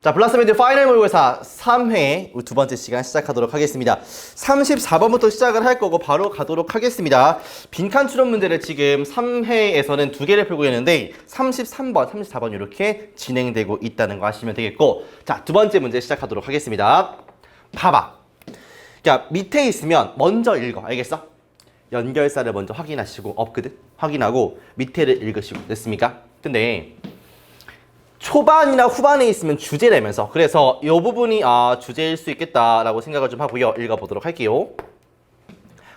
자, 블라스미드 파이널 모의고사 3회 두 번째 시간 시작하도록 하겠습니다. 34번부터 시작을 할 거고 바로 가도록 하겠습니다. 빈칸 추론 문제를 지금 3회에서는 두 개를 풀고 있는데 33번, 34번 이렇게 진행되고 있다는 거 아시면 되겠고, 자, 두 번째 문제 시작하도록 하겠습니다. 봐봐. 야, 밑에 있으면 먼저 읽어. 알겠어? 연결사를 먼저 확인하시고, 없거든? 확인하고 밑에를 읽으시고. 됐습니까? 근데 초반이나 후반에 있으면 주제라면서, 그래서 이 부분이 주제일 수 있겠다라고 생각을 좀 하고요. 읽어보도록 할게요.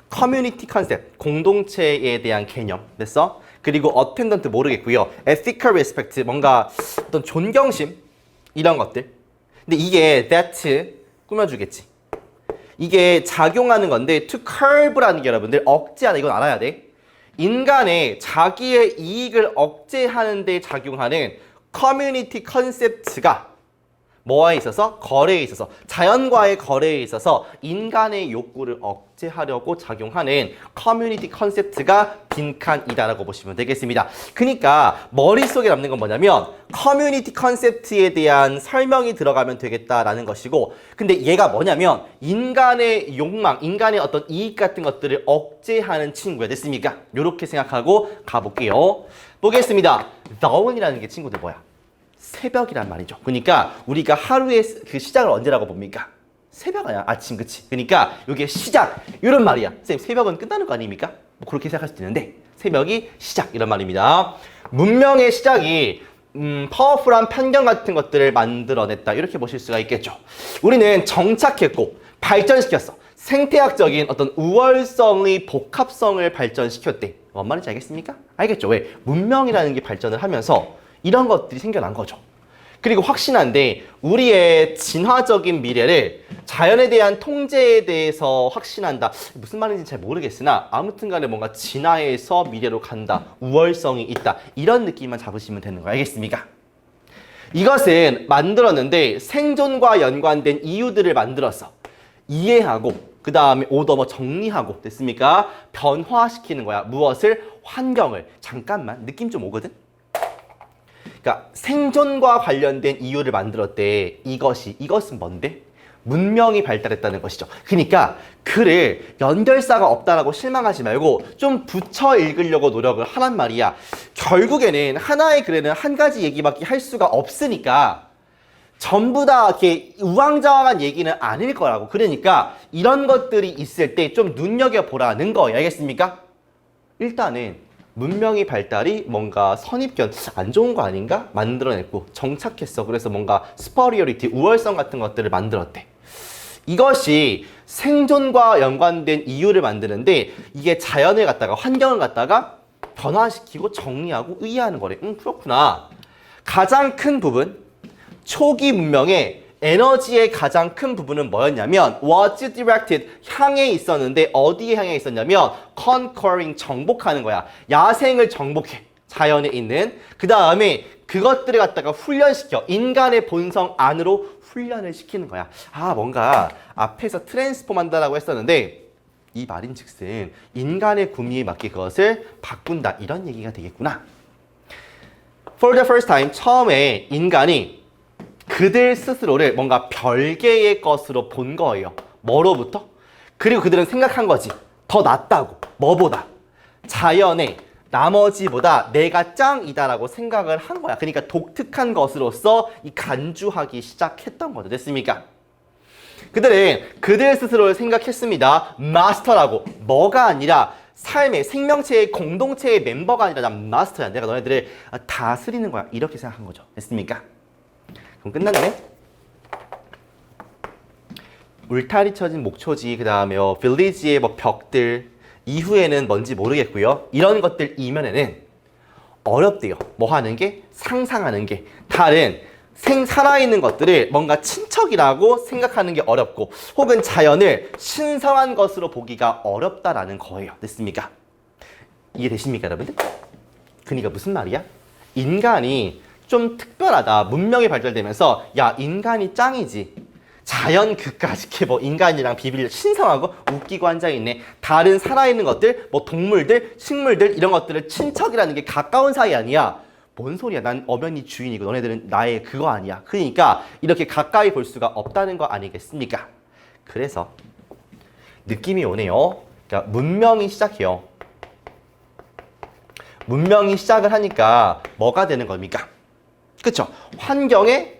커뮤니티 컨셉, 공동체에 대한 개념. 됐어? 그리고 어텐던트 모르겠고요. ethical respect, 뭔가 어떤 존경심 이런 것들. 근데 이게 that 꾸며주겠지. 이게 작용하는 건데 to curb라는 게 여러분들 억제하다, 이건 알아야 돼. 인간의 자기의 이익을 억제하는 데 작용하는 커뮤니티 컨셉트가 뭐에 있어서? 거래에 있어서, 자연과의 거래에 있어서 인간의 욕구를 억제하려고 작용하는 커뮤니티 컨셉트가 빈칸이다라고 보시면 되겠습니다. 그러니까 머릿속에 남는 건 뭐냐면 커뮤니티 컨셉트에 대한 설명이 들어가면 되겠다라는 것이고, 근데 얘가 뭐냐면 인간의 욕망, 인간의 어떤 이익 같은 것들을 억제하는 친구야. 됐습니까? 이렇게 생각하고 가볼게요. 보겠습니다. dawn이라는 게 친구들 뭐야? 새벽이란 말이죠. 그러니까 우리가 하루의 그 시작을 언제라고 봅니까? 새벽 아니야? 아침, 그치? 그러니까 이게 시작, 이런 말이야. 선생님, 새벽은 끝나는 거 아닙니까? 뭐 그렇게 생각할 수도 있는데 새벽이 시작, 이런 말입니다. 문명의 시작이 파워풀한 편견 같은 것들을 만들어냈다, 이렇게 보실 수가 있겠죠. 우리는 정착했고 발전시켰어. 생태학적인 어떤 우월성의 복합성을 발전시켰대. 뭔 말인지 알겠습니까? 알겠죠? 왜? 문명이라는 게 발전을 하면서 이런 것들이 생겨난 거죠. 그리고 확신한데 우리의 진화적인 미래를 자연에 대한 통제에 대해서 확신한다. 무슨 말인지 잘 모르겠으나 아무튼 간에 뭔가 진화해서 미래로 간다. 우월성이 있다. 이런 느낌만 잡으시면 되는 거 알겠습니까? 이것은 만들었는데 생존과 연관된 이유들을 만들었어. 이해하고 그 다음에 오더 정리하고, 됐습니까? 변화시키는 거야. 무엇을? 환경을. 잠깐만, 느낌 좀 오거든? 그러니까 생존과 관련된 이유를 만들었대. 이것은 뭔데? 문명이 발달했다는 것이죠. 그러니까 글을 연결사가 없다라고 실망하지 말고 좀 붙여 읽으려고 노력을 하란 말이야. 결국에는 하나의 글에는 한 가지 얘기밖에 할 수가 없으니까 전부 다 이렇게 우왕좌왕한 얘기는 아닐 거라고. 그러니까 이런 것들이 있을 때 좀 눈여겨보라는 거예요. 알겠습니까? 일단은 문명의 발달이 뭔가 선입견, 안 좋은 거 아닌가? 만들어냈고 정착했어. 그래서 뭔가 스퍼리어리티, 우월성 같은 것들을 만들었대. 이것이 생존과 연관된 이유를 만드는데 이게 자연을 갖다가, 환경을 갖다가 변화시키고 정리하고 이해하는 거래. 그렇구나. 가장 큰 부분, 초기 문명의 에너지의 가장 큰 부분은 뭐였냐면 was directed, 향해 있었는데 어디에 향해 있었냐면 conquering, 정복하는 거야. 야생을 정복해. 자연에 있는. 그 다음에 그것들을 갖다가 훈련시켜. 인간의 본성 안으로 훈련을 시키는 거야. 뭔가 앞에서 트랜스폼 한다라고 했었는데 이 말인즉슨 인간의 구미에 맞게 그것을 바꾼다, 이런 얘기가 되겠구나. For the first time, 처음에 인간이 그들 스스로를 뭔가 별개의 것으로 본 거예요. 뭐로부터? 그리고 그들은 생각한 거지. 더 낫다고. 뭐보다? 자연의 나머지보다 내가 짱이다라고 생각을 한 거야. 그러니까 독특한 것으로서 이 간주하기 시작했던 거죠. 됐습니까? 그들은 그들 스스로를 생각했습니다. 마스터라고. 뭐가 아니라 삶의, 생명체의, 공동체의 멤버가 아니라 난 마스터야. 내가 너네들을 다스리는 거야. 이렇게 생각한 거죠. 됐습니까? 그럼 끝났네? 울타리 쳐진 목초지, 그 다음에 빌리지의 벽들, 이후에는 뭔지 모르겠고요. 이런 것들 이면에는 어렵대요. 뭐 하는 게? 상상하는 게. 다른 살아있는 것들을 뭔가 친척이라고 생각하는 게 어렵고, 혹은 자연을 신성한 것으로 보기가 어렵다라는 거예요. 됐습니까? 이해되십니까, 여러분들? 그러니까 무슨 말이야? 인간이 좀 특별하다. 문명이 발달되면서 야, 인간이 짱이지. 자연 그까짓 게 뭐 인간이랑 비빌 신성하고 웃기고 앉아있네. 다른 살아있는 것들, 뭐 동물들, 식물들, 이런 것들을 친척이라는 게 가까운 사이 아니야. 뭔 소리야? 난 엄연히 주인이고 너네들은 나의 그거 아니야. 그러니까 이렇게 가까이 볼 수가 없다는 거 아니겠습니까? 그래서 느낌이 오네요. 그러니까 문명이 시작해요. 문명이 시작을 하니까 뭐가 되는 겁니까? 그쵸? 환경에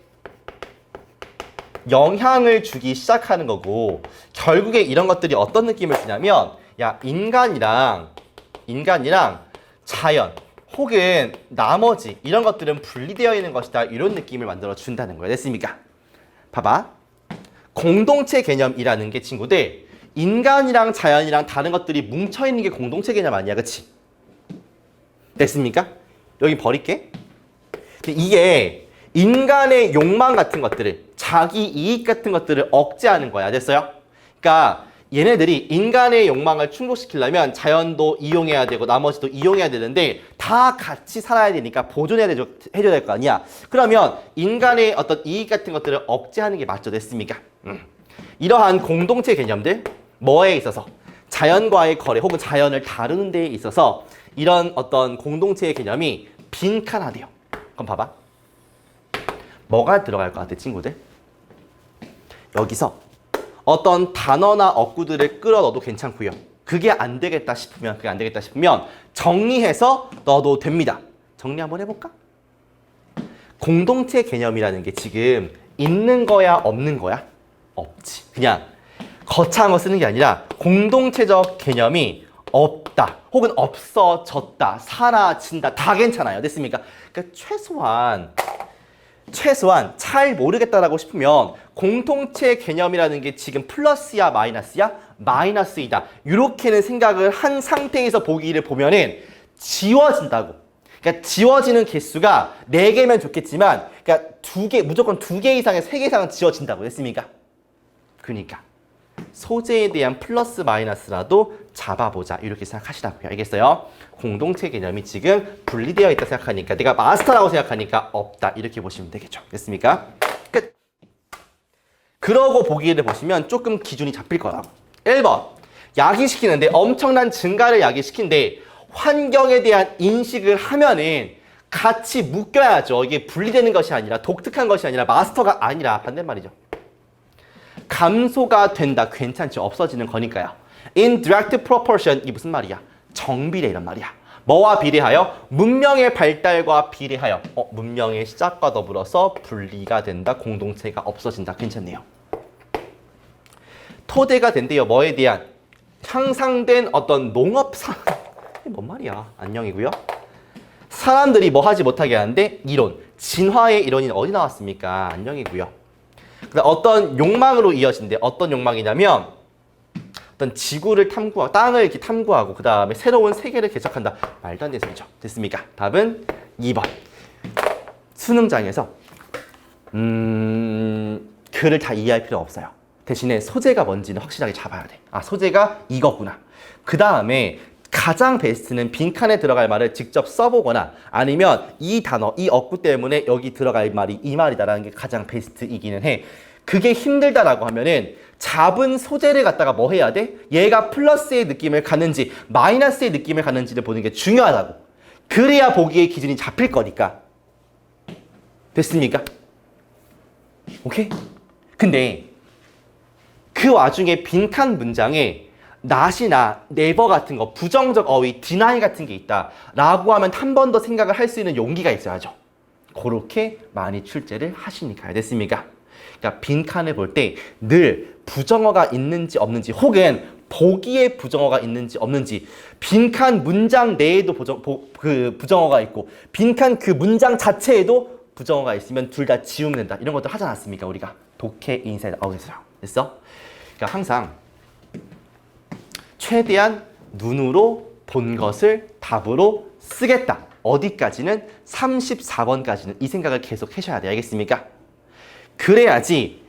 영향을 주기 시작하는 거고 결국에 이런 것들이 어떤 느낌을 주냐면 야 인간이랑 자연 혹은 나머지 이런 것들은 분리되어 있는 것이다 이런 느낌을 만들어 준다는 거예요. 됐습니까? 봐봐. 공동체 개념이라는 게 친구들 인간이랑 자연이랑 다른 것들이 뭉쳐있는 게 공동체 개념 아니야. 그치? 됐습니까? 여기 버릴게. 이게 인간의 욕망 같은 것들을 자기 이익 같은 것들을 억제하는 거야. 됐어요? 그러니까 얘네들이 인간의 욕망을 충족시키려면 자연도 이용해야 되고 나머지도 이용해야 되는데 다 같이 살아야 되니까 보존해야 되죠. 해줘야 될 거 아니야. 그러면 인간의 어떤 이익 같은 것들을 억제하는 게 맞죠. 됐습니까? 이러한 공동체 개념들 뭐에 있어서 자연과의 거래 혹은 자연을 다루는 데에 있어서 이런 어떤 공동체의 개념이 빈칸화돼요. 그럼 봐봐. 뭐가 들어갈 것 같아, 친구들? 여기서 어떤 단어나 어구들을 끌어 넣어도 괜찮고요. 그게 안 되겠다 싶으면 정리해서 넣어도 됩니다. 정리 한번 해볼까? 공동체 개념이라는 게 지금 있는 거야, 없는 거야? 없지. 그냥 거창한 거 쓰는 게 아니라 공동체적 개념이 없다 혹은 없어졌다 사라진다 다 괜찮아요. 됐습니까? 그러니까 최소한 잘 모르겠다라고 싶으면 공동체 개념이라는 게 지금 플러스야 마이너스야? 마이너스이다. 이렇게는 생각을 한 상태에서 보기를 보면은 지워진다고. 그러니까 지워지는 개수가 4개면 좋겠지만 그러니까 무조건 2개 이상에 3개 이상은 지워진다고. 됐습니까? 그러니까 소재에 대한 플러스 마이너스라도 잡아보자 이렇게 생각하시라고요. 알겠어요? 공동체 개념이 지금 분리되어 있다 생각하니까 내가 마스터라고 생각하니까 없다 이렇게 보시면 되겠죠. 됐습니까? 끝. 그러고 보기를 보시면 조금 기준이 잡힐 거라고. 1번 야기시키는데 엄청난 증가를 야기시킨데 환경에 대한 인식을 하면은 같이 묶여야죠. 이게 분리되는 것이 아니라 독특한 것이 아니라 마스터가 아니라 반대말이죠. 감소가 된다. 괜찮죠. 없어지는 거니까요. In direct proportion 이 무슨 말이야? 정비례 이란 말이야. 뭐와 비례하여? 문명의 발달과 비례하여 문명의 시작과 더불어서 분리가 된다. 공동체가 없어진다. 괜찮네요. 토대가 된대요. 뭐에 대한? 향상된 어떤 농업상 뭔 말이야? 안녕이고요. 사람들이 뭐 하지 못하게 하는데 이론. 진화의 이론이 어디 나왔습니까? 안녕이고요. 어떤 욕망으로 이어진대. 어떤 욕망이냐면 어떤 지구를 탐구하고 땅을 이렇게 탐구하고 그 다음에 새로운 세계를 개척한다. 말도 안 되는 소리죠. 됐습니까? 답은 2번. 수능장에서 글을 다 이해할 필요 없어요. 대신에 소재가 뭔지는 확실하게 잡아야 돼. 아, 소재가 이거구나. 그 다음에 가장 베스트는 빈칸에 들어갈 말을 직접 써보거나 아니면 이 단어, 이 어구 때문에 여기 들어갈 말이 이 말이다라는 게 가장 베스트이기는 해. 그게 힘들다라고 하면은 잡은 소재를 갖다가 뭐 해야 돼? 얘가 플러스의 느낌을 갖는지 마이너스의 느낌을 갖는지를 보는 게 중요하다고. 그래야 보기의 기준이 잡힐 거니까. 됐습니까? 오케이? 근데 그 와중에 빈칸 문장에 not이나 never 같은 거 부정적 어휘, deny 같은 게 있다 라고 하면 한 번 더 생각을 할 수 있는 용기가 있어야죠. 그렇게 많이 출제를 하시니까요. 됐습니까? 그러니까 빈칸을 볼 때 늘 부정어가 있는지 없는지 혹은 보기에 부정어가 있는지 없는지 빈칸 문장 내에도 부정어가 있고 빈칸 그 문장 자체에도 부정어가 있으면 둘 다 지우면 된다. 이런 것들 하지 않았습니까? 우리가 독해, 인사이드, 아웃에서요. 됐어? 그러니까 항상 최대한 눈으로 본 것을 답으로 쓰겠다. 어디까지는? 34번까지는 이 생각을 계속 하셔야 돼요. 알겠습니까? 그래야지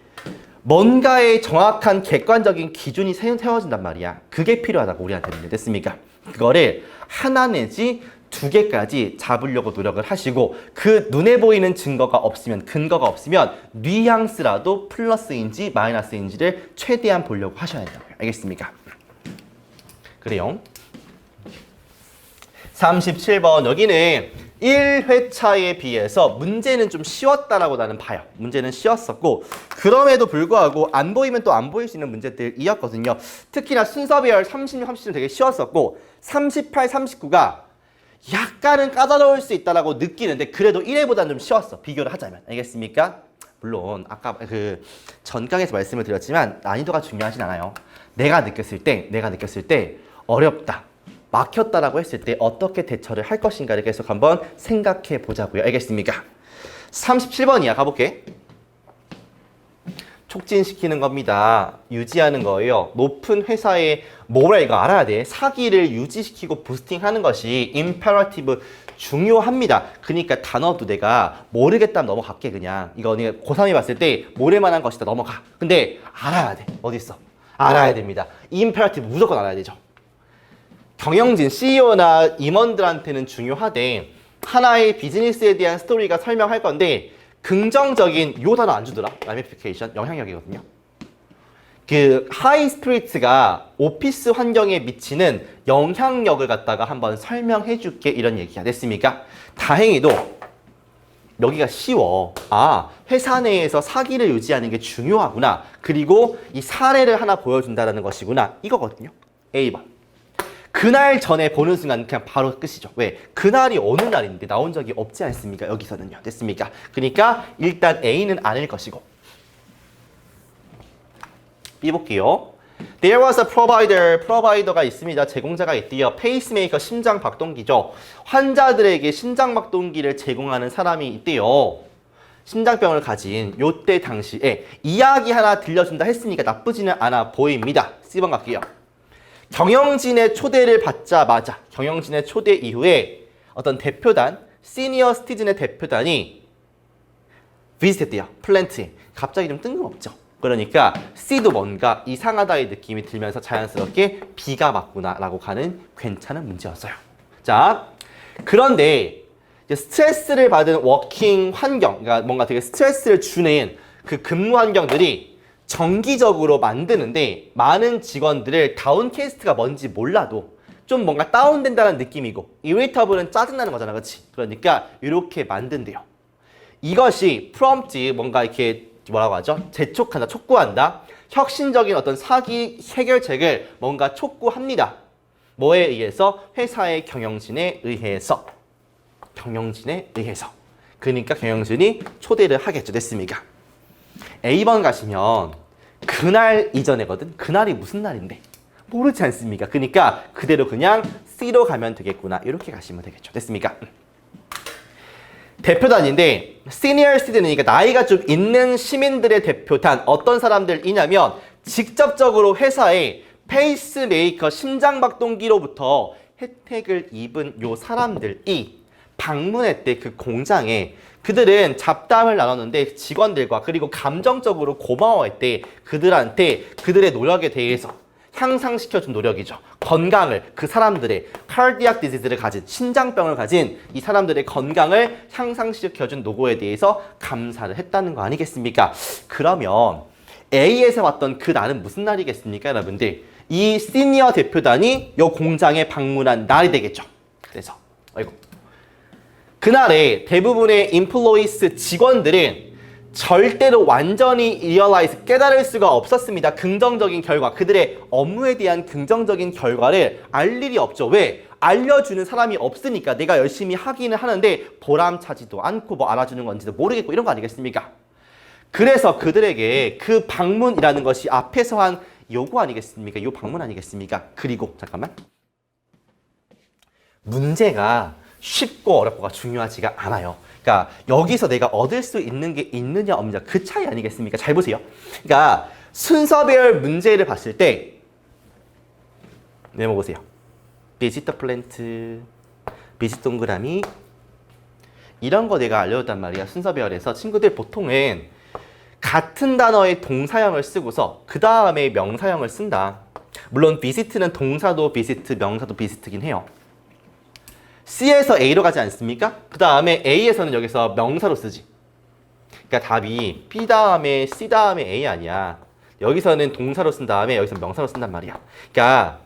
뭔가의 정확한 객관적인 기준이 세워진단 말이야. 그게 필요하다고 우리한테는. 됐습니까? 그거를 하나 내지 2개까지 잡으려고 노력을 하시고 그 눈에 보이는 근거가 없으면 뉘앙스라도 플러스인지 마이너스인지를 최대한 보려고 하셔야 된다고요. 알겠습니까? 그래요. 37번 여기는 1회차에 비해서 문제는 좀 쉬웠다라고 나는 봐요. 문제는 쉬웠었고 그럼에도 불구하고 안 보이면 또 안 보일 수 있는 문제들이었거든요. 특히나 순서별 36, 37은 되게 쉬웠었고 38, 39가 약간은 까다로울 수 있다라고 느끼는데 그래도 1회보다는 좀 쉬웠어. 비교를 하자면. 알겠습니까? 물론 아까 그 전강에서 말씀을 드렸지만 난이도가 중요하진 않아요. 내가 느꼈을 때 어렵다. 막혔다라고 했을 때 어떻게 대처를 할 것인가를 계속 한번 생각해 보자고요. 알겠습니까? 37번이야. 가볼게. 촉진시키는 겁니다. 유지하는 거예요. 높은 회사의 뭐라 이거 알아야 돼. 사기를 유지시키고 부스팅하는 것이 임페러티브 중요합니다. 그러니까 단어도 내가 모르겠다면 넘어갈게 그냥. 이거 내가 고3이 봤을 때 모를만한 것이다 넘어가. 근데 알아야 돼. 어디 있어? 알아야 됩니다. 임페러티브 무조건 알아야 되죠. 경영진, CEO나 임원들한테는 중요하대. 하나의 비즈니스에 대한 스토리가 설명할 건데 긍정적인 요 단어 안 주더라. 라미피케이션, 영향력이거든요. 그 하이 스피릿가 오피스 환경에 미치는 영향력을 갖다가 한번 설명해 줄게 이런 얘기가 됐습니까? 다행히도 여기가 쉬워. 아, 회사 내에서 사기를 유지하는 게 중요하구나. 그리고 이 사례를 하나 보여준다는 것이구나. 이거거든요. A번. 그날 전에 보는 순간 그냥 바로 끝이죠. 왜? 그날이 어느 날인데 나온 적이 없지 않습니까? 여기서는요. 됐습니까? 그러니까 일단 A는 아닐 것이고. B 볼게요. There was a provider. 프로바이더가 있습니다. 제공자가 있대요. 페이스메이커 심장 박동기죠. 환자들에게 심장 박동기를 제공하는 사람이 있대요. 심장병을 가진 요때 당시에 이야기 하나 들려준다 했으니까 나쁘지는 않아 보입니다. C번 갈게요. 경영진의 초대를 받자마자 경영진의 초대 이후에 어떤 대표단, 시니어 시티즌의 대표단이 비슷했대요. 플랜트에. 갑자기 좀 뜬금없죠. 그러니까 C도 뭔가 이상하다의 느낌이 들면서 자연스럽게 B가 맞구나 라고 가는 괜찮은 문제였어요. 자, 그런데 스트레스를 받은 워킹 환경, 그러니까 뭔가 되게 스트레스를 주는 그 근무 환경들이 정기적으로 만드는데 많은 직원들을 다운캐스트가 뭔지 몰라도 좀 뭔가 다운된다는 느낌이고 이리터블은 짜증나는 거잖아. 그렇지? 그러니까 이렇게 만든대요. 이것이 프롬프트 뭔가 이렇게 뭐라고 하죠? 재촉한다, 촉구한다. 혁신적인 어떤 사기 해결책을 뭔가 촉구합니다. 뭐에 의해서? 회사의 경영진에 의해서. 경영진에 의해서. 그러니까 경영진이 초대를 하겠죠. 됐습니까? A번 가시면 그날 이전에거든. 그날이 무슨 날인데 모르지 않습니까? 그러니까 그대로 그냥 C로 가면 되겠구나. 이렇게 가시면 되겠죠. 됐습니까? 대표단인데 시니어 시티즌이니까 나이가 좀 있는 시민들의 대표단 어떤 사람들이냐면 직접적으로 회사에 페이스메이커 심장박동기로부터 혜택을 입은 요 사람들이 방문했대. 그 공장에 그들은 잡담을 나눴는데 직원들과 그리고 감정적으로 고마워했대. 그들한테 그들의 노력에 대해서 향상시켜준 노력이죠. 건강을, 그 사람들의 카디악 디지즈를 가진, 심장병을 가진 이 사람들의 건강을 향상시켜준 노고에 대해서 감사를 했다는 거 아니겠습니까? 그러면 A에서 왔던 그 날은 무슨 날이겠습니까, 여러분들? 이 시니어 대표단이 이 공장에 방문한 날이 되겠죠. 그래서 그날에 대부분의 인플로이스 직원들은 절대로 완전히 리얼라이즈, 깨달을 수가 없었습니다. 긍정적인 결과, 그들의 업무에 대한 긍정적인 결과를 알 일이 없죠. 왜? 알려주는 사람이 없으니까. 내가 열심히 하기는 하는데 보람차지도 않고 뭐 알아주는 건지도 모르겠고 이런 거 아니겠습니까? 그래서 그들에게 그 방문이라는 것이 앞에서 한 요구 아니겠습니까? 요 방문 아니겠습니까? 그리고 잠깐만. 문제가 쉽고 어렵고가 중요하지가 않아요. 그러니까 여기서 내가 얻을 수 있는 게 있느냐 없느냐 그 차이 아니겠습니까? 잘 보세요. 그러니까 순서별 문제를 봤을 때 메모 보세요. 비지터 플랜트, 비지 동그라미 이런 거 내가 알려줬단 말이야. 순서별에서 친구들 보통은 같은 단어의 동사형을 쓰고서 그 다음에 명사형을 쓴다. 물론 비지트는 동사도 비지트, 명사도 비지트긴 해요. C에서 A로 가지 않습니까? 그 다음에 A에서는 여기서 명사로 쓰지. 그러니까 답이 B 다음에 C 다음에 A 아니야. 여기서는 동사로 쓴 다음에 여기서 명사로 쓴단 말이야. 그러니까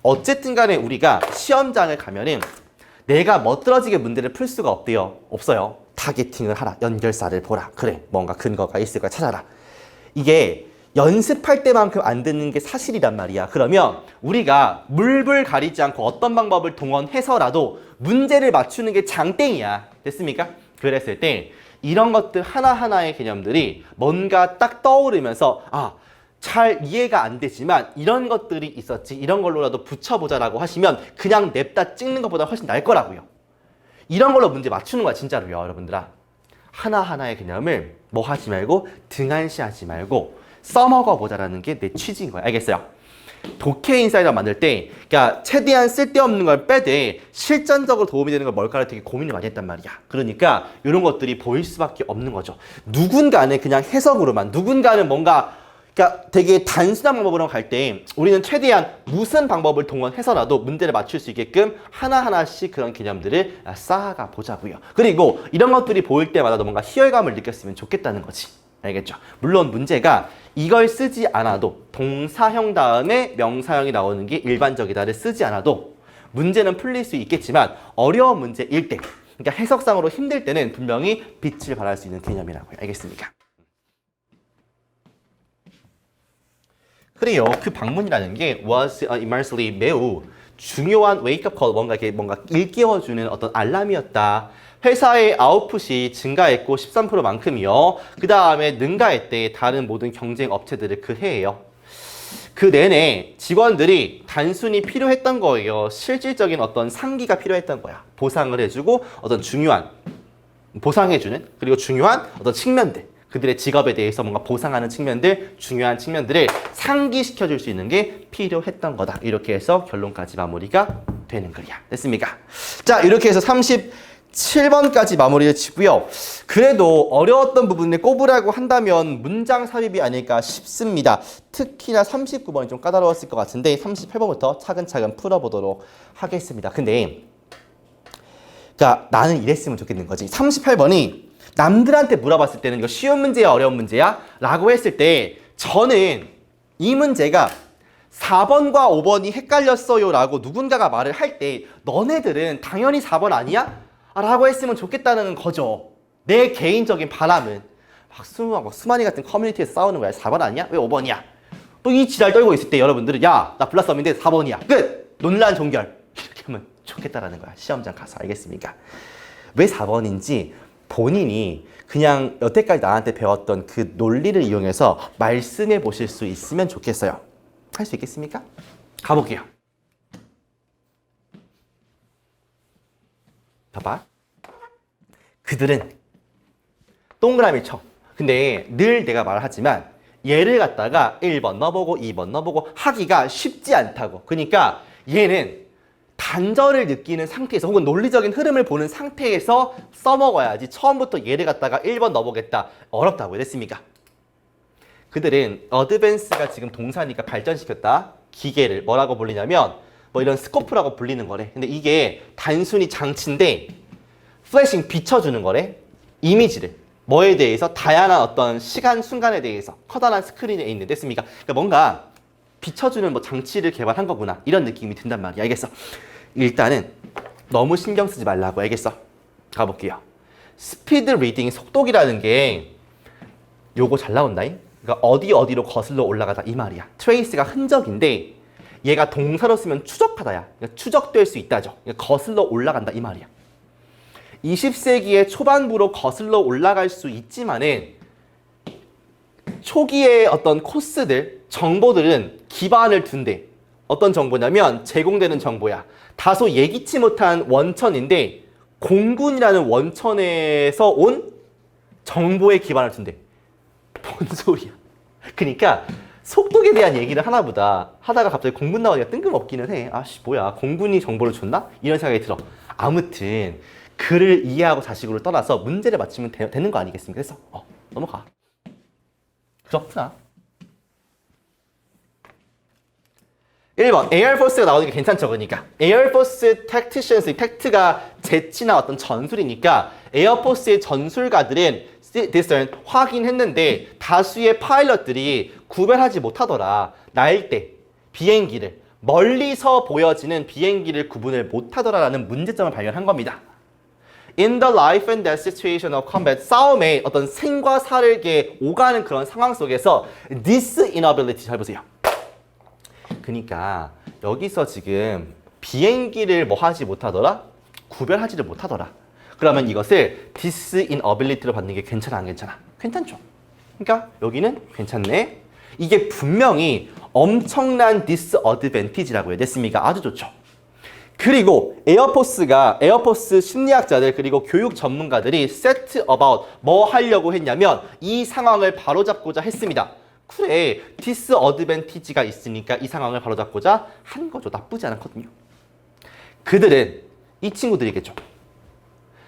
어쨌든 간에 우리가 시험장을 가면은 내가 멋들어지게 문제를 풀 수가 없대요. 없어요. 타겟팅을 하라. 연결사를 보라. 그래, 뭔가 근거가 있을 거야. 찾아라. 이게 연습할 때만큼 안 듣는 게 사실이란 말이야. 그러면 우리가 물불 가리지 않고 어떤 방법을 동원해서라도 문제를 맞추는 게 장땡이야. 됐습니까? 그랬을 때 이런 것들 하나하나의 개념들이 뭔가 딱 떠오르면서 잘 이해가 안 되지만 이런 것들이 있었지, 이런 걸로라도 붙여보자라고 하시면 그냥 냅다 찍는 것보다 훨씬 나을 거라고요. 이런 걸로 문제 맞추는 거야, 진짜로요, 여러분들아. 하나하나의 개념을 뭐 하지 말고 등한시하지 말고 써먹어보자라는 게 내 취지인 거야. 알겠어요? 독해 인사이더 만들 때 그러니까 최대한 쓸데없는 걸 빼되 실전적으로 도움이 되는 걸 뭘까를 되게 고민을 많이 했단 말이야. 그러니까 이런 것들이 보일 수밖에 없는 거죠. 누군가는 그냥 해석으로만, 누군가는 뭔가 그러니까 되게 단순한 방법으로 갈 때 우리는 최대한 무슨 방법을 동원해서라도 문제를 맞출 수 있게끔 하나하나씩 그런 개념들을 쌓아가 보자고요. 그리고 이런 것들이 보일 때마다 뭔가 희열감을 느꼈으면 좋겠다는 거지. 알겠죠? 물론 문제가 이걸 쓰지 않아도 동사형 다음에 명사형이 나오는 게 일반적이다를 쓰지 않아도 문제는 풀릴 수 있겠지만 어려운 문제일 때, 그러니까 해석상으로 힘들 때는 분명히 빛을 발할 수 있는 개념이라고요. 알겠습니까? 그래요. 그 방문이라는 게 was immensely 매우 중요한 웨이크업 콜, 뭔가 일깨워주는 어떤 알람이었다. 회사의 아웃풋이 증가했고 13%만큼이요. 그 다음에 능가했대. 다른 모든 경쟁 업체들을 그 해예요. 그 내내 직원들이 단순히 필요했던 거예요. 실질적인 어떤 상기가 필요했던 거야. 보상을 해주고 어떤 중요한 보상해주는, 그리고 중요한 어떤 측면들, 그들의 직업에 대해서 뭔가 보상하는 측면들, 중요한 측면들을 상기시켜줄 수 있는 게 필요했던 거다. 이렇게 해서 결론까지 마무리가 되는 글이야. 됐습니까? 자, 이렇게 해서 37번까지 마무리를 치고요. 그래도 어려웠던 부분을 꼽으라고 한다면 문장 삽입이 아닐까 싶습니다. 특히나 39번이 좀 까다로웠을 것 같은데 38번부터 차근차근 풀어보도록 하겠습니다. 근데 그러니까 나는 이랬으면 좋겠는 거지. 38번이 남들한테 물어봤을 때는 이거 쉬운 문제야, 어려운 문제야? 라고 했을 때 저는 이 문제가 4번과 5번이 헷갈렸어요 라고 누군가가 말을 할 때 너네들은 당연히 4번 아니야? 라고 했으면 좋겠다는 거죠. 내 개인적인 바람은 막 수만이 같은 커뮤니티에서 싸우는 거야. 4번 아니야? 왜 5번이야? 또 이 지랄 떨고 있을 때 여러분들은 야, 나 블라썸인데 4번이야. 끝! 논란 종결. 이렇게 하면 좋겠다라는 거야. 시험장 가서. 알겠습니까? 왜 4번인지 본인이 그냥 여태까지 나한테 배웠던 그 논리를 이용해서 말씀해 보실 수 있으면 좋겠어요. 할 수 있겠습니까? 가볼게요. 봐봐. 그들은 동그라미 쳐. 근데 늘 내가 말하지만 얘를 갖다가 1번 넣어보고 2번 넣어보고 하기가 쉽지 않다고. 그러니까 얘는 단절을 느끼는 상태에서 혹은 논리적인 흐름을 보는 상태에서 써먹어야지 처음부터 얘를 갖다가 1번 넣어보겠다. 어렵다고 했습니까? 그들은 어드밴스가 지금 동사니까 발전시켰다. 기계를 뭐라고 불리냐면 뭐 이런 스코프라고 불리는 거래. 근데 이게 단순히 장치인데 플래싱 비춰주는 거래. 이미지를. 뭐에 대해서? 다양한 어떤 시간, 순간에 대해서 커다란 스크린에 있는 됐습니까? 그러니까 뭔가 비춰주는 뭐 장치를 개발한 거구나. 이런 느낌이 든단 말이야. 알겠어? 일단은 너무 신경 쓰지 말라고. 알겠어? 가볼게요. 스피드 리딩, 속독이라는 게 요거 잘 나온다잉? 그러니까 어디로 거슬러 올라가다 이 말이야. 트레이스가 흔적인데 얘가 동사로 쓰면 추적하다야. 그러니까 추적될 수 있다죠. 그러니까 거슬러 올라간다 이 말이야. 20세기의 초반부로 거슬러 올라갈 수 있지만은 초기의 어떤 코스들, 정보들은 기반을 둔대. 어떤 정보냐면 제공되는 정보야. 다소 예기치 못한 원천인데 공군이라는 원천에서 온 정보의 기반을 둔대. 뭔 소리야. 그러니까 속독에 대한 얘기를 하나보다 하다가 갑자기 공군 나오니까 뜬금없기는 해. 아씨 뭐야, 공군이 정보를 줬나? 이런 생각이 들어. 아무튼 글을 이해하고 자식으로 떠나서 문제를 맞추면 되는 거 아니겠습니까? 그래서 넘어가. 그렇구나. 1번 에어포스가 나오니까 괜찮죠. 그러니까 에어포스 택티션스, 택트가 재치나 어떤 전술이니까 에어포스의 전술가들은 discern, 확인했는데 다수의 파일럿들이 구별하지 못하더라. 날 때 비행기를 멀리서 보여지는 비행기를 구분을 못하더라라는 문제점을 발견한 겁니다. In the life and death situation of combat, 싸움의 어떤 생과 사를 오가는 그런 상황 속에서 this inability, 잘 보세요. 그러니까 여기서 지금 비행기를 뭐 하지 못하더라? 구별하지를 못하더라. 그러면 이것을 this inability로 받는 게 괜찮아, 안 괜찮아? 괜찮죠. 그러니까 여기는 괜찮네. 이게 분명히 엄청난 disadvantage라고 해야 됐습니까? 아주 좋죠. 그리고 에어포스 심리학자들 그리고 교육 전문가들이 set about 뭐 하려고 했냐면 이 상황을 바로잡고자 했습니다. 그래, disadvantage가 있으니까 이 상황을 바로잡고자 한 거죠. 나쁘지 않았거든요. 그들은 이 친구들이겠죠.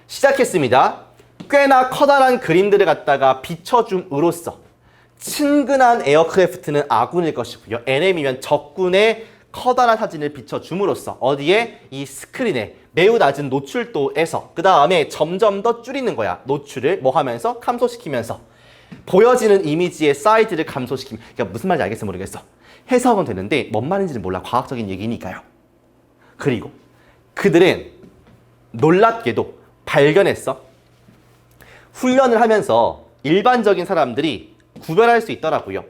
시작했습니다. 꽤나 커다란 그림들을 갖다가 비춰줌으로써 친근한 에어크래프트는 아군일 것이고요. NM이면 적군의 커다란 사진을 비춰줌으로써 어디에? 이 스크린에 매우 낮은 노출도에서 그 다음에 점점 더 줄이는 거야. 노출을 뭐 하면서? 감소시키면서 보여지는 이미지의 사이즈를 감소시키면 그러니까 무슨 말인지 알겠어 모르겠어. 해석은 되는데 뭔 말인지는 몰라. 과학적인 얘기니까요. 그리고 그들은 놀랍게도 발견했어. 훈련을 하면서 일반적인 사람들이 구별할 수 있더라고요.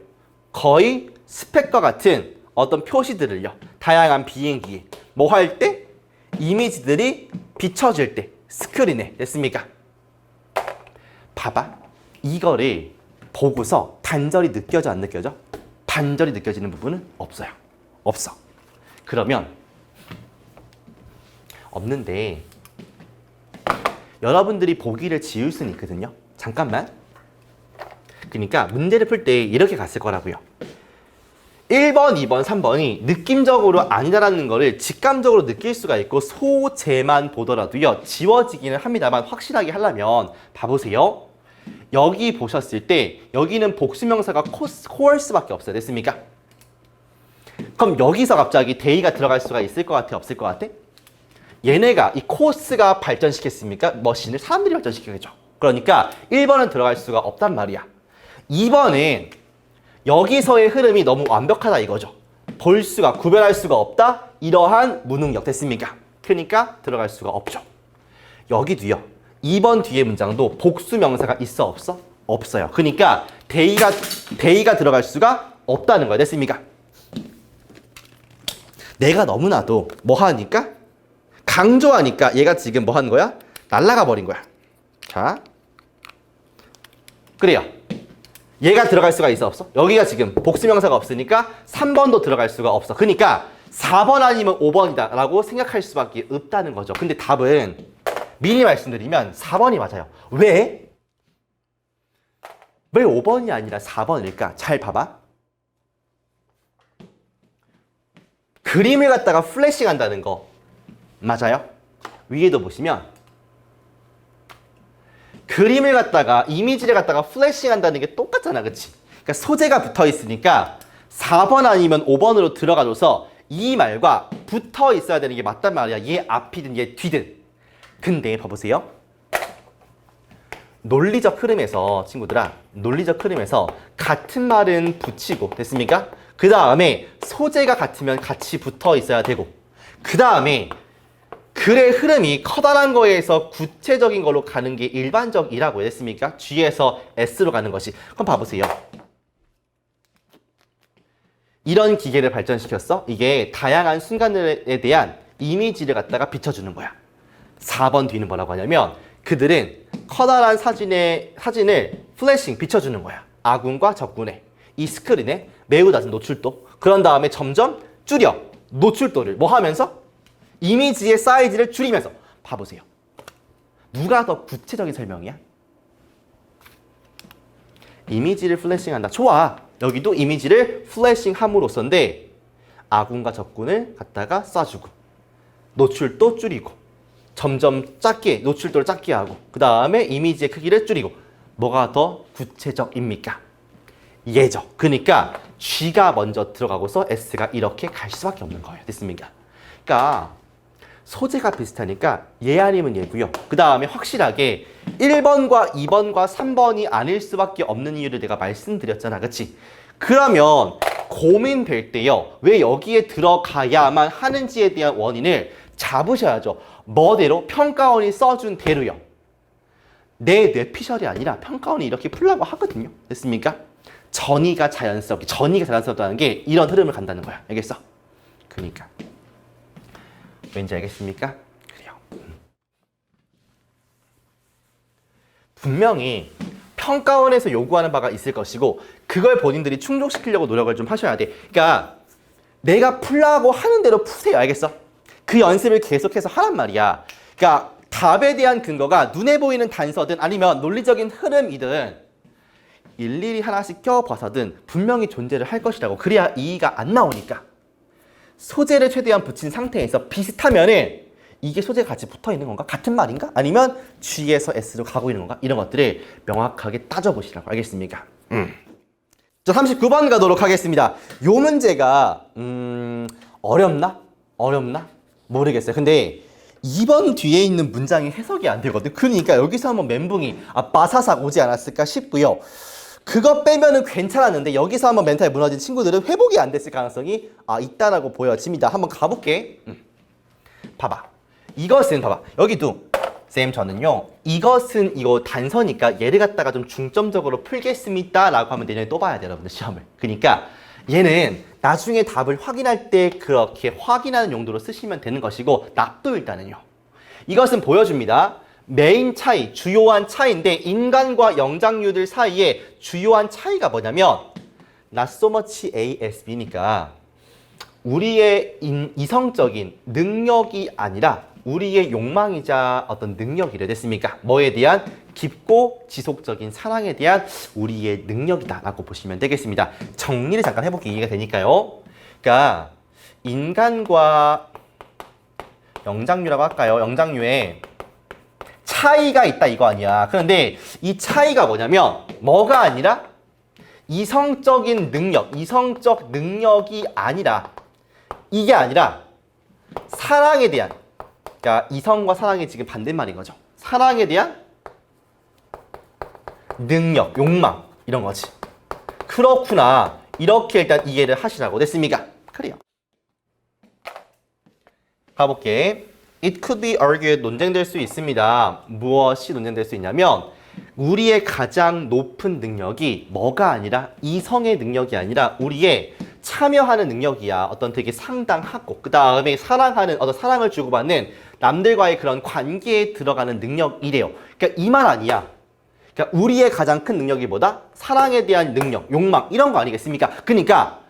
거의 스펙과 같은 어떤 표시들을요. 다양한 비행기에 뭐 할 때? 이미지들이 비춰질 때 스크린에 됐습니까? 봐봐. 이거를 보고서 단절이 느껴져 안 느껴져? 단절이 느껴지는 부분은 없어요. 없어. 그러면 없는데 여러분들이 보기를 지울 수는 있거든요. 잠깐만. 그러니까 문제를 풀 때 이렇게 갔을 거라고요. 1번, 2번, 3번이 느낌적으로 아니다라는 거를 직감적으로 느낄 수가 있고 소재만 보더라도요. 지워지기는 합니다만 확실하게 하려면 봐보세요. 여기 보셨을 때 여기는 복수명사가 course밖에 없어요. 됐습니까? 그럼 여기서 갑자기 they가 들어갈 수가 있을 것 같아? 없을 것 같아? 얘네가 이 코스가 발전시켰습니까? 머신을 사람들이 발전시키겠죠. 그러니까 1번은 들어갈 수가 없단 말이야. 2번은 여기서의 흐름이 너무 완벽하다 이거죠. 볼 수가, 구별할 수가 없다? 이러한 무능력 됐습니까? 그러니까 들어갈 수가 없죠. 여기도요. 2번 뒤에 문장도 복수 명사가 있어 없어? 없어요. 그러니까 they가 들어갈 수가 없다는 거야. 됐습니까? 내가 너무나도 뭐 하니까? 강조하니까 얘가 지금 뭐 하는 거야? 날아가 버린 거야. 자, 그래요. 얘가 들어갈 수가 있어 없어? 여기가 지금 복수명사가 없으니까 3번도 들어갈 수가 없어. 그러니까 4번 아니면 5번이다 라고 생각할 수밖에 없다는 거죠. 근데 답은 미리 말씀드리면 4번이 맞아요. 왜? 왜 5번이 아니라 4번일까? 잘 봐봐. 그림을 갖다가 플래싱 한다는 거 맞아요? 위에도 보시면 그림을 갖다가 이미지를 갖다가 플래싱 한다는 게 똑같잖아. 그치? 그러니까 소재가 붙어 있으니까 4번 아니면 5번으로 들어가줘서 이 말과 붙어 있어야 되는 게 맞단 말이야. 얘 앞이든 얘 뒤든. 근데 봐보세요. 논리적 흐름에서 친구들아, 논리적 흐름에서 같은 말은 붙이고 됐습니까? 그 다음에 소재가 같으면 같이 붙어 있어야 되고 그 다음에 글의 흐름이 커다란 거에서 구체적인 걸로 가는 게 일반적이라고 했습니까? G에서 S로 가는 것이. 그럼 봐보세요. 이런 기계를 발전시켰어. 이게 다양한 순간들에 대한 이미지를 갖다가 비춰주는 거야. 4번 뒤는 뭐라고 하냐면 그들은 커다란 사진을 플래싱 비춰주는 거야. 아군과 적군의 이 스크린에 매우 낮은 노출도. 그런 다음에 점점 줄여. 노출도를 뭐 하면서? 이미지의 사이즈를 줄이면서. 봐보세요. 누가 더 구체적인 설명이야? 이미지를 플래싱한다. 좋아. 여기도 이미지를 플래싱함으로써인데 아군과 적군을 갖다가 쏴주고 노출도 줄이고 점점 작게 노출도를 작게 하고 그 다음에 이미지의 크기를 줄이고 뭐가 더 구체적입니까? 얘죠. 그러니까 G가 먼저 들어가고서 S가 이렇게 갈 수밖에 없는 거예요. 됐습니까? 그러니까 소재가 비슷하니까 얘 아니면 얘고요. 그 다음에 확실하게 1번과 2번과 3번이 아닐 수밖에 없는 이유를 내가 말씀드렸잖아. 그치? 그러면 고민될 때요. 왜 여기에 들어가야만 하는지에 대한 원인을 잡으셔야죠. 뭐대로? 평가원이 써준 대로요. 내 뇌피셜이 아니라 평가원이 이렇게 풀라고 하거든요. 됐습니까? 전이가 자연스럽다는 게 이런 흐름을 간다는 거야. 알겠어? 그러니까 왠지 알겠습니까? 그래요. 분명히 평가원에서 요구하는 바가 있을 것이고 그걸 본인들이 충족시키려고 노력을 좀 하셔야 돼. 그러니까 내가 풀라고 하는 대로 푸세요. 알겠어? 그 연습을 계속해서 하란 말이야. 그러니까 답에 대한 근거가 눈에 보이는 단서든 아니면 논리적인 흐름이든 일일이 하나씩 껴봐서든 분명히 존재를 할 것이라고. 그래야 이의가 안 나오니까. 소재를 최대한 붙인 상태에서 비슷하면은 이게 소재가 같이 붙어 있는 건가? 같은 말인가? 아니면 G에서 S로 가고 있는 건가? 이런 것들을 명확하게 따져보시라고. 알겠습니까? 자, 39번 가도록 하겠습니다. 요 문제가 어렵나? 모르겠어요. 근데 2번 뒤에 있는 문장이 해석이 안 되거든. 그러니까 여기서 한번 멘붕이 빠사삭 오지 않았을까 싶고요. 그거 빼면은 괜찮았는데 여기서 한번 멘탈이 무너진 친구들은 회복이 안 됐을 가능성이 있다라고 보여집니다. 한번 가볼게. 봐봐. 이것은 봐봐. 여기도 쌤 저는요. 이것은 이거 단서니까 얘를 갖다가 좀 중점적으로 풀겠습니다 라고 하면 내년에 또 봐야 돼요. 여러분들 시험을. 그러니까 얘는 나중에 답을 확인할 때 그렇게 확인하는 용도로 쓰시면 되는 것이고 납도 일단은요. 이것은 보여줍니다. 메인 차이, 주요한 차이인데 인간과 영장류들 사이에 주요한 차이가 뭐냐면 not so much A as B니까 우리의 이성적인 능력이 아니라 우리의 욕망이자 어떤 능력이래. 됐습니까? 뭐에 대한 깊고 지속적인 사랑에 대한 우리의 능력이다라고 보시면 되겠습니다. 정리를 잠깐 해볼게. 이해가 되니까요. 그러니까 인간과 영장류라고 할까요? 영장류에 차이가 있다 이거 아니야. 그런데 이 차이가 뭐냐면 뭐가 아니라 이성적인 능력, 이성적 능력이 아니라 이게 아니라 사랑에 대한, 그러니까 이성과 사랑이 지금 반대말인 거죠. 사랑에 대한 능력, 욕망 이런 거지. 그렇구나. 이렇게 일단 이해를 하시라고. 됐습니까? 그래요. 가볼게. It could be argued, 논쟁될 수 있습니다. 무엇이 논쟁될 수 있냐면 우리의 가장 높은 능력이 뭐가 아니라 이성의 능력이 아니라 우리의 참여하는 능력이야. 어떤 되게 상당하고 그 다음에 사랑하는 어떤 사랑을 주고받는 남들과의 그런 관계에 들어가는 능력이래요. 그러니까 이 말 아니야. 그러니까 우리의 가장 큰 능력이 뭐다? 사랑에 대한 능력, 욕망 이런 거 아니겠습니까? 그러니까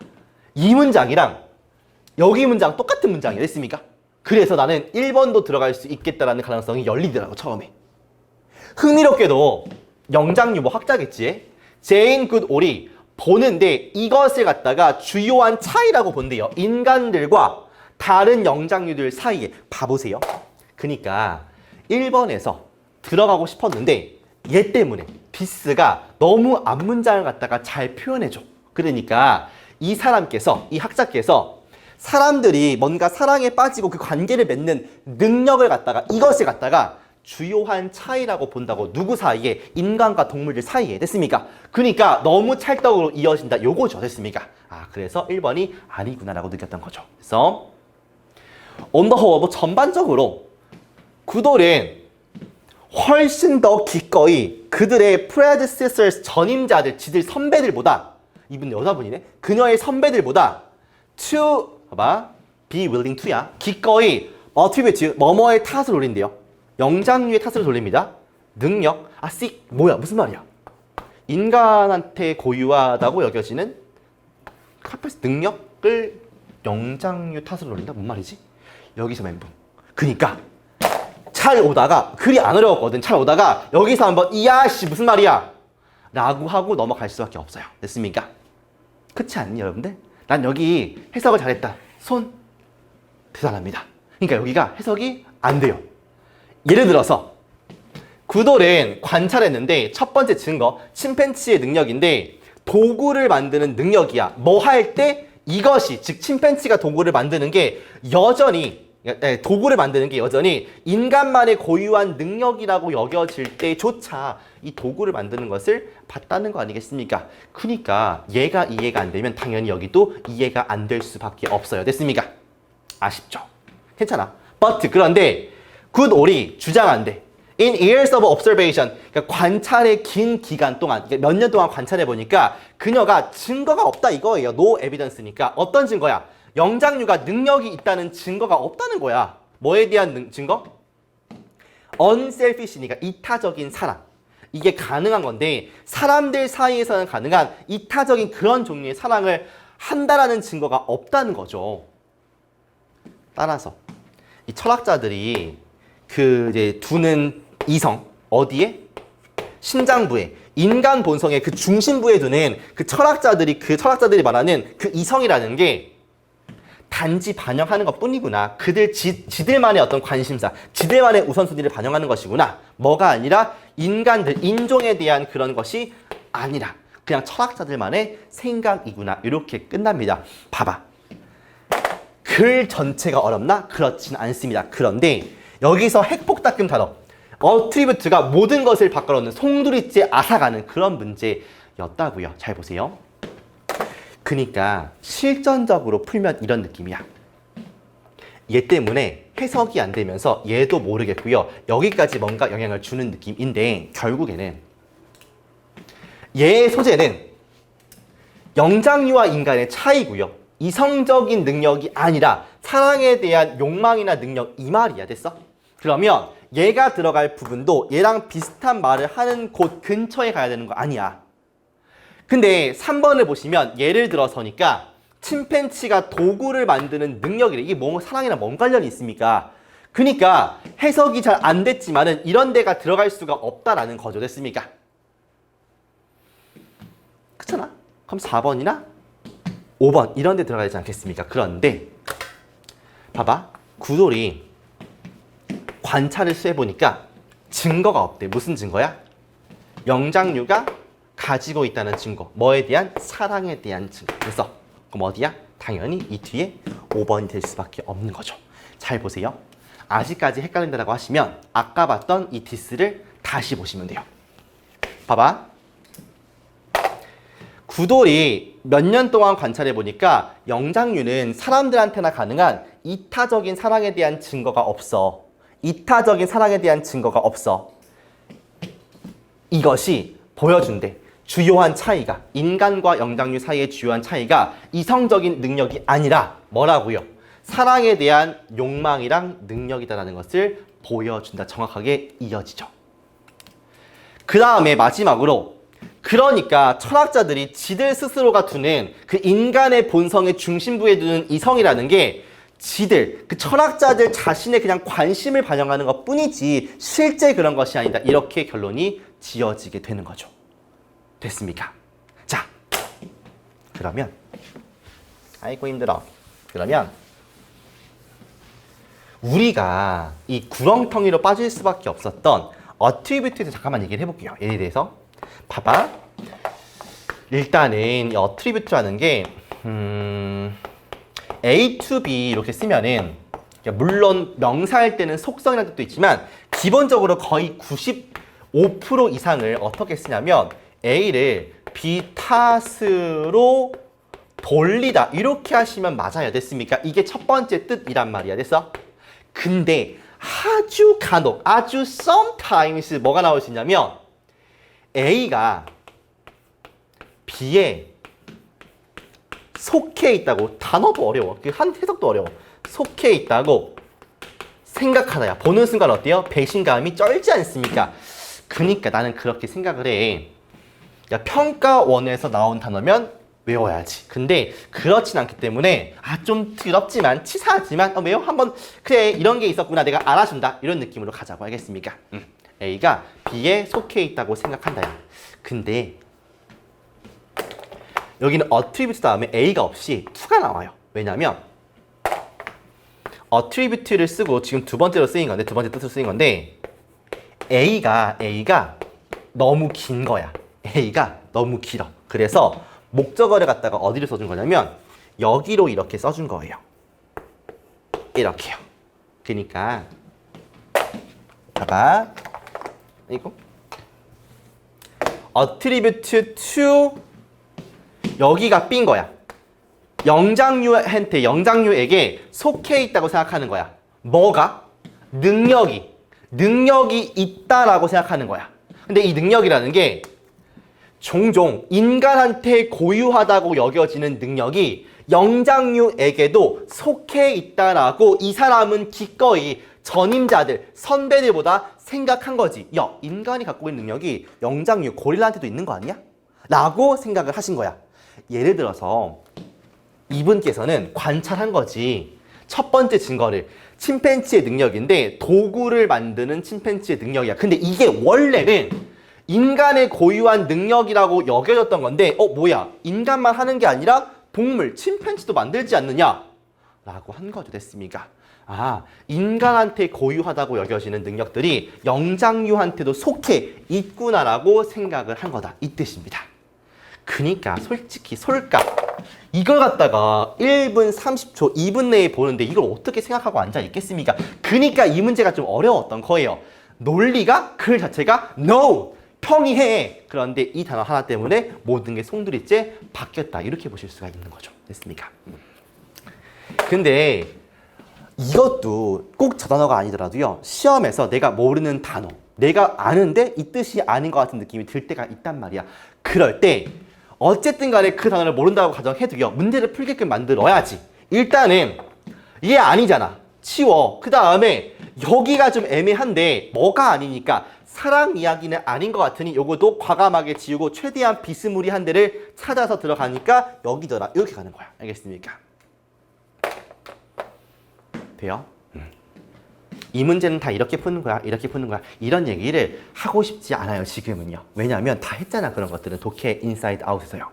이 문장이랑 여기 문장 똑같은 문장이야. 됐습니까? 그래서 나는 1번도 들어갈 수 있겠다라는 가능성이 열리더라고 처음에. 흥미롭게도 영장류 뭐 학자겠지? 제인 굿올이 보는데 이것을 갖다가 주요한 차이라고 본대요. 인간들과 다른 영장류들 사이에. 봐보세요. 그러니까 1번에서 들어가고 싶었는데 얘 때문에 비스가 너무 앞문장을 갖다가 잘 표현해줘. 그러니까 이 사람께서, 이 학자께서 사람들이 뭔가 사랑에 빠지고 그 관계를 맺는 능력을 갖다가 이것을 갖다가 주요한 차이라고 본다고. 누구 사이에? 인간과 동물들 사이에. 됐습니까? 그러니까 너무 찰떡으로 이어진다. 요거죠. 됐습니까? 그래서 1번이 아니구나라고 느꼈던 거죠. 그래서 on the whole, 뭐 전반적으로 구돌은 훨씬 더 기꺼이 그들의 predecessors, 전임자들, 지들 선배들보다, 이분 여자분이네? 그녀의 선배들보다 to, 봐봐, be willing to야. 기꺼이 attribute, 뭐뭐의 탓을 올린대요. 영장류의 탓을 돌립니다. 능력, seek, 뭐야, 무슨 말이야? 인간한테 고유하다고 여겨지는 능력을 영장류 탓으로 돌린다? 뭔 말이지? 여기서 멘붕. 그니까 잘 오다가, 글이 안 어려웠거든. 잘 오다가 여기서 한번 이야씨 무슨 말이야? 라고 하고 넘어갈 수밖에 없어요. 됐습니까? 그렇지 않니 여러분들? 난 여기 해석을 잘했다. 손 대단합니다. 그러니까 여기가 해석이 안 돼요. 예를 들어서 구돌은 관찰했는데 첫 번째 증거, 침팬치의 능력인데 도구를 만드는 능력이야. 뭐 할 때 이것이, 즉 침팬치가 도구를 만드는 게 여전히 도구를 만드는 게 여전히 인간만의 고유한 능력이라고 여겨질 때조차 이 도구를 만드는 것을 봤다는 거 아니겠습니까? 그러니까 얘가 이해가 안 되면 당연히 여기도 이해가 안 될 수밖에 없어요. 됐습니까? 아쉽죠? 괜찮아. But 그런데 굿올이 주장한대. In years of observation, 그러니까 관찰의 긴 기간 동안, 몇 년 동안 관찰해 보니까 그녀가 증거가 없다 이거예요. No evidence니까. 어떤 증거야? 영장류가 능력이 있다는 증거가 없다는 거야. 뭐에 대한 증거? unselfish니까 이타적인 사랑. 이게 가능한 건데 사람들 사이에서는 가능한 이타적인 그런 종류의 사랑을 한다라는 증거가 없다는 거죠. 따라서 이 철학자들이 이제 두는 이성 어디에? 신장부에 인간 본성의 그 중심부에 두는 그 철학자들이 말하는 그 이성이라는 게 단지 반영하는 것뿐이구나. 지들만의 어떤 관심사, 지들만의 우선순위를 반영하는 것이구나. 뭐가 아니라 인간들, 인종에 대한 그런 것이 아니라 그냥 철학자들만의 생각이구나. 이렇게 끝납니다. 봐봐. 글 전체가 어렵나? 그렇진 않습니다. 그런데 여기서 핵폭탄급 단어, 어트리뷰트가 모든 것을 바꿔놓는 송두리째 앗아가는 그런 문제였다고요. 잘 보세요. 그러니까 실전적으로 풀면 이런 느낌이야. 얘 때문에 해석이 안 되면서 얘도 모르겠고요. 여기까지 뭔가 영향을 주는 느낌인데 결국에는 얘의 소재는 영장류와 인간의 차이고요. 이성적인 능력이 아니라 사랑에 대한 욕망이나 능력 이 말이야. 됐어? 그러면 얘가 들어갈 부분도 얘랑 비슷한 말을 하는 곳 근처에 가야 되는 거 아니야. 근데 3번을 보시면 예를 들어서니까 침팬치가 도구를 만드는 능력이래. 이게 뭐 사랑이랑 뭔 관련이 있습니까? 그러니까 해석이 잘 안 됐지만은 이런 데가 들어갈 수가 없다라는 거죠. 됐습니까? 그렇잖아. 그럼 4번이나 5번 이런 데 들어가야 되지 않겠습니까? 그런데 봐봐. 구돌이 관찰을 해보니까 증거가 없대. 무슨 증거야? 영장류가 가지고 있다는 증거. 뭐에 대한? 사랑에 대한 증거. 그래서 그럼 어디야? 당연히 이 뒤에 5번이 될 수밖에 없는 거죠. 잘 보세요. 아직까지 헷갈린다고 하시면 아까 봤던 이 디스를 다시 보시면 돼요. 봐봐. 구돌이 몇 년 동안 관찰해 보니까 영장류는 사람들한테나 가능한 이타적인 사랑에 대한 증거가 없어. 이타적인 사랑에 대한 증거가 없어. 이것이 보여준대. 주요한 차이가, 인간과 영장류 사이의 주요한 차이가 이성적인 능력이 아니라 뭐라고요? 사랑에 대한 욕망이랑 능력이다라는 것을 보여준다. 정확하게 이어지죠. 그 다음에 마지막으로 그러니까 철학자들이 지들 스스로가 두는 그 인간의 본성의 중심부에 두는 이성이라는 게 지들, 그 철학자들 자신의 그냥 관심을 반영하는 것 뿐이지 실제 그런 것이 아니다. 이렇게 결론이 지어지게 되는 거죠. 됐습니까? 자, 그러면 아이고 힘들어. 그러면 우리가 이 구렁텅이로 빠질 수밖에 없었던 어트리뷰트에 대해서 잠깐만 얘기를 해볼게요. 얘에 대해서 봐봐. 일단은 이 어트리뷰트라는 게 A to B 이렇게 쓰면은 물론 명사일 때는 속성이라는 뜻도 있지만 기본적으로 거의 95% 이상을 어떻게 쓰냐면 A를 B 탓으로 돌리다 이렇게 하시면 맞아요. 됐습니까? 이게 첫 번째 뜻이란 말이야. 됐어? 근데 아주 간혹, 아주 sometimes 뭐가 나올 수 있냐면 A가 B에 속해 있다고. 단어도 어려워. 한 해석도 어려워. 속해 있다고 생각하나요? 보는 순간 어때요? 배신감이 쩔지 않습니까? 그러니까 나는 그렇게 생각을 해. 야, 평가원에서 나온 단어면 외워야지. 근데 그렇진 않기 때문에 좀 더럽지만 치사하지만 외워 한번 그래 이런 게 있었구나 내가 알아준다 이런 느낌으로 가자고 하겠습니까? A가 B에 속해 있다고 생각한다. 근데 여기는 attribute 다음에 A가 없이 to가 나와요. 왜냐면 attribute를 쓰고 지금 두 번째로 쓰인 건데 두 번째 뜻으로 쓰인 건데 A가 너무 긴 거야. A가 너무 길어. 그래서 목적어를 갖다가 어디를 써준 거냐면 여기로 이렇게 써준 거예요. 이렇게요. 그러니까 봐봐. 이거 attribute to 여기가 B인 거야. 영장류에게 속해 있다고 생각하는 거야. 뭐가? 능력이 있다라고 생각하는 거야. 근데 이 능력이라는 게 종종 인간한테 고유하다고 여겨지는 능력이 영장류에게도 속해 있다라고 이 사람은 기꺼이 전임자들, 선배들보다 생각한 거지. 야, 인간이 갖고 있는 능력이 영장류, 고릴라한테도 있는 거 아니야? 라고 생각을 하신 거야. 예를 들어서 이분께서는 관찰한 거지. 첫 번째 증거를 침팬지의 능력인데 도구를 만드는 침팬지의 능력이야. 근데 이게 원래는 인간의 고유한 능력이라고 여겨졌던 건데 뭐야? 인간만 하는 게 아니라 동물, 침팬지도 만들지 않느냐? 라고 한 거죠. 됐습니까? 아, 인간한테 고유하다고 여겨지는 능력들이 영장류한테도 속해 있구나라고 생각을 한 거다. 이 뜻입니다. 그니까 솔직히 솔값 이걸 갖다가 1분 30초, 2분 내에 보는데 이걸 어떻게 생각하고 앉아 있겠습니까? 그니까 이 문제가 좀 어려웠던 거예요. 논리가 글 자체가 no! 평이해. 그런데 이 단어 하나 때문에 모든 게 송두리째 바뀌었다. 이렇게 보실 수가 있는 거죠. 됐습니까? 근데 이것도 꼭 저 단어가 아니더라도요. 시험에서 내가 모르는 단어, 내가 아는데 이 뜻이 아닌 것 같은 느낌이 들 때가 있단 말이야. 그럴 때 어쨌든 간에 그 단어를 모른다고 가정해도요. 문제를 풀게끔 만들어야지. 일단은 이게 아니잖아. 치워. 그 다음에 여기가 좀 애매한데 뭐가 아니니까 사랑 이야기는 아닌 것 같으니 요것도 과감하게 지우고 최대한 비스무리한 데를 찾아서 들어가니까 여기더라. 이렇게 가는 거야. 알겠습니까? 돼요? 이 문제는 다 이렇게 푸는 거야. 이렇게 푸는 거야. 이런 얘기를 하고 싶지 않아요. 지금은요. 왜냐하면 다 했잖아. 그런 것들은 독해 인사이드 아웃에서요.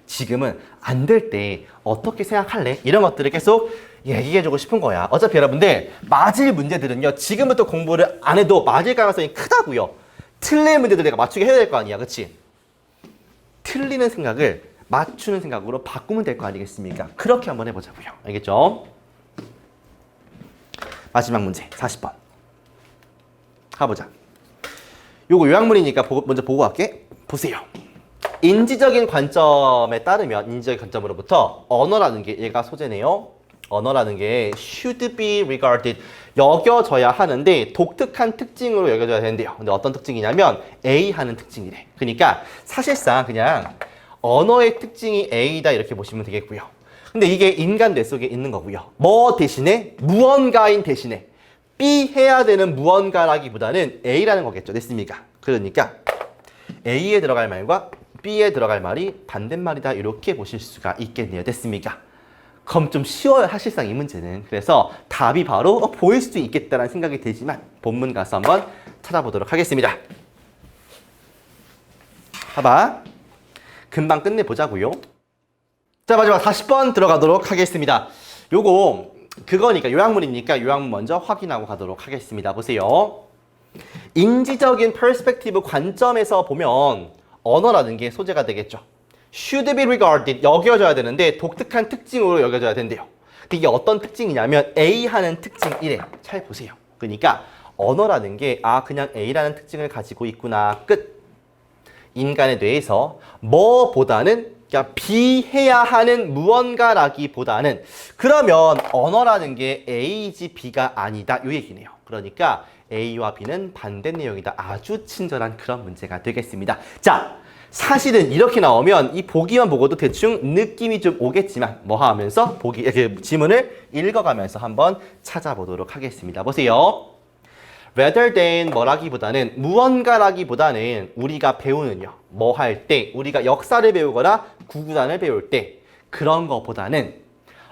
지금은 안 될 때 어떻게 생각할래? 이런 것들을 계속 얘기해주고 싶은 거야. 어차피 여러분들 맞을 문제들은요. 지금부터 공부를 안 해도 맞을 가능성이 크다고요. 틀린 문제들 내가 맞추게 해야 될 거 아니야. 그치? 틀리는 생각을 맞추는 생각으로 바꾸면 될 거 아니겠습니까? 그렇게 한번 해보자고요. 알겠죠? 마지막 문제 40번 가보자. 요거 요약문이니까 먼저 보고 갈게. 보세요. 인지적인 관점에 따르면 인지적인 관점으로부터 언어라는 게 얘가 소재네요. 언어라는 게 should be regarded 여겨져야 하는데 독특한 특징으로 여겨져야 되는데요. 근데 어떤 특징이냐면 A 하는 특징이래. 그러니까 사실상 그냥 언어의 특징이 A다 이렇게 보시면 되겠고요. 근데 이게 인간 뇌 속에 있는 거고요. 뭐 대신에 무언가인 대신에 B 해야 되는 무언가라기보다는 A라는 거겠죠. 됐습니까? 그러니까 A에 들어갈 말과 B에 들어갈 말이 반대말이다 이렇게 보실 수가 있겠네요. 됐습니까? 그럼 좀 쉬워요. 사실상 이 문제는. 그래서 답이 바로 보일 수도 있겠다는 생각이 들지만 본문 가서 한번 찾아보도록 하겠습니다. 봐봐. 금방 끝내보자고요. 자, 마지막 40번 들어가도록 하겠습니다. 요거 그거니까 요약문이니까 요약문 먼저 확인하고 가도록 하겠습니다. 보세요. 인지적인 퍼스펙티브 관점에서 보면 언어라는 게 소재가 되겠죠. should be regarded 여겨져야 되는데 독특한 특징으로 여겨져야 된대요. 이게 어떤 특징이냐면 A 하는 특징이래. 잘 보세요. 그러니까 언어라는 게 그냥 A라는 특징을 가지고 있구나. 끝. 인간의 뇌에서 뭐보다는 그러니까 비해야 하는 무언가라기보다는 그러면 언어라는 게 A이지 B가 아니다 이 얘기네요. 그러니까 A와 B는 반대 내용이다. 아주 친절한 그런 문제가 되겠습니다. 자, 사실은 이렇게 나오면 이 보기만 보고도 대충 느낌이 좀 오겠지만 뭐 하면서 지문을 읽어가면서 한번 찾아보도록 하겠습니다. 보세요. rather than 뭐라기보다는 무언가라기보다는 우리가 배우는요. 뭐 할 때 우리가 역사를 배우거나 구구단을 배울 때 그런 것보다는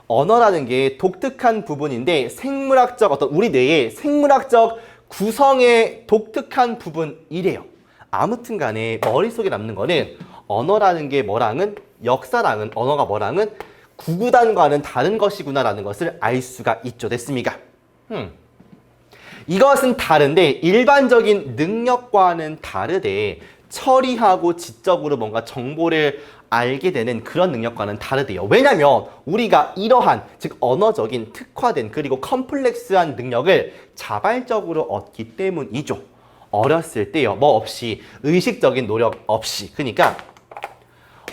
언어라는 게 독특한 부분인데 생물학적 어떤 우리 뇌의 생물학적 구성의 독특한 부분이래요. 아무튼 간에 머릿속에 남는 거는 언어라는 게 뭐랑은 역사랑은 언어가 뭐랑은 구구단과는 다른 것이구나라는 것을 알 수가 있죠. 됐습니까? 이것은 다른데 일반적인 능력과는 다르되 처리하고 지적으로 뭔가 정보를 알게 되는 그런 능력과는 다르대요. 왜냐면 우리가 이러한 즉 언어적인 특화된 그리고 컴플렉스한 능력을 자발적으로 얻기 때문이죠. 어렸을 때요. 뭐 없이 의식적인 노력 없이. 그러니까